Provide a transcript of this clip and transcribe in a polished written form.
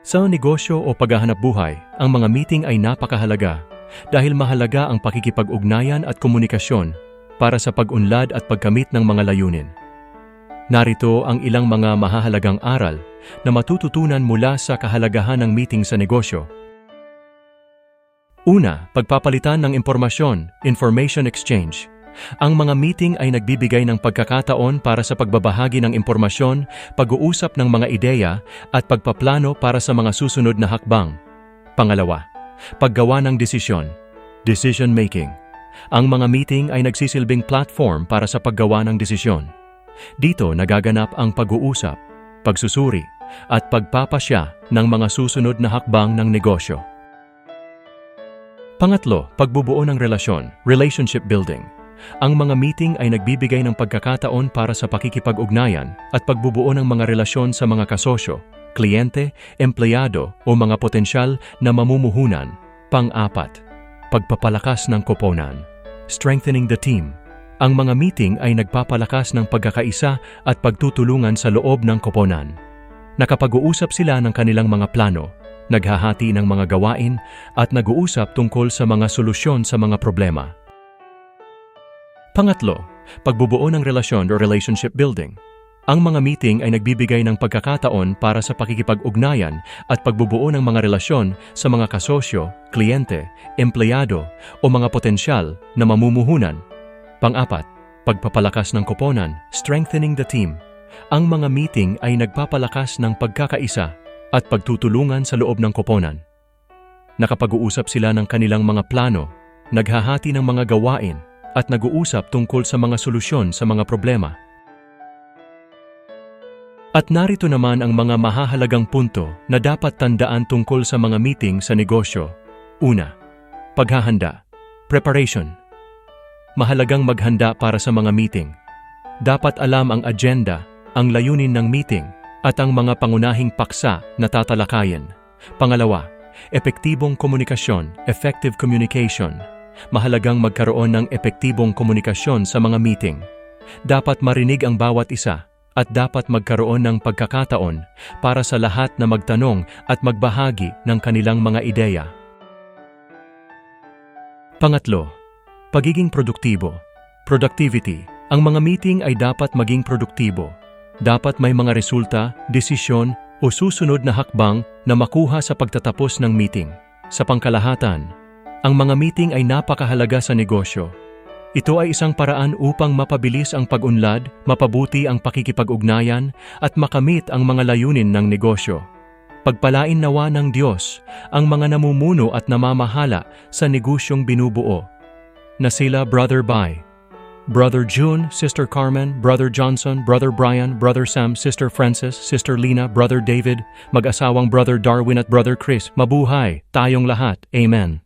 Sa negosyo o paghahanap buhay, ang mga meeting ay napakahalaga dahil mahalaga ang pakikipag-ugnayan at komunikasyon para sa pag-unlad at pagkamit ng mga layunin. Narito ang ilang mga mahahalagang aral na matututunan mula sa kahalagahan ng meeting sa negosyo. Una, pagpapalitan ng impormasyon, information exchange. Ang mga meeting ay nagbibigay ng pagkakataon para sa pagbabahagi ng impormasyon, pag-uusap ng mga ideya, at pagpaplano para sa mga susunod na hakbang. Pangalawa, paggawa ng desisyon, decision making. Ang mga meeting ay nagsisilbing platform para sa paggawa ng desisyon. Dito nagaganap ang pag-uusap, pagsusuri, at pagpapasya ng mga susunod na hakbang ng negosyo. Pangatlo, pagbubuo ng relasyon, relationship building. Ang mga meeting ay nagbibigay ng pagkakataon para sa pakikipag-ugnayan at pagbubuo ng mga relasyon sa mga kasosyo, kliyente, empleyado o mga potensyal na mamumuhunan. Pang-apat, pagpapalakas ng koponan, strengthening the team. Ang mga meeting ay nagpapalakas ng pagkakaisa at pagtutulungan sa loob ng koponan. Nakapag-uusap sila ng kanilang mga plano, naghahati ng mga gawain at nag-uusap tungkol sa mga solusyon sa mga problema. Pangatlo, pagbubuo ng relasyon o relationship building. Ang mga meeting ay nagbibigay ng pagkakataon para sa pakikipag-ugnayan at pagbubuo ng mga relasyon sa mga kasosyo, kliyente, empleyado o mga potensyal na mamumuhunan. Pang-apat, pagpapalakas ng koponan, strengthening the team. Ang mga meeting ay nagpapalakas ng pagkakaisa at pagtutulungan sa loob ng koponan. Nakapag-uusap sila ng kanilang mga plano, naghahati ng mga gawain, at nag-uusap tungkol sa mga solusyon sa mga problema. At narito naman ang mga mahahalagang punto na dapat tandaan tungkol sa mga meeting sa negosyo. Una, paghahanda, preparation. Mahalagang maghanda para sa mga meeting. Dapat alam ang agenda, ang layunin ng meeting, at ang mga pangunahing paksa na tatalakayin. Pangalawa, epektibong komunikasyon, effective communication. Mahalagang magkaroon ng epektibong komunikasyon sa mga meeting. Dapat marinig ang bawat isa at dapat magkaroon ng pagkakataon para sa lahat na magtanong at magbahagi ng kanilang mga ideya. Pangatlo, pagiging produktibo. Productivity. Ang mga meeting ay dapat maging produktibo. Dapat may mga resulta, desisyon o susunod na hakbang na makuha sa pagtatapos ng meeting. Sa pangkalahatan, ang mga meeting ay napakahalaga sa negosyo. Ito ay isang paraan upang mapabilis ang pag-unlad, mapabuti ang pakikipag-ugnayan, at makamit ang mga layunin ng negosyo. Pagpalain nawa ng Diyos ang mga namumuno at namamahala sa negosyong binubuo, na sila Brother Bai, Brother June, Sister Carmen, Brother Johnson, Brother Brian, Brother Sam, Sister Francis, Sister Lina, Brother David, mag-asawang Brother Darwin at Brother Chris. Mabuhay tayong lahat. Amen.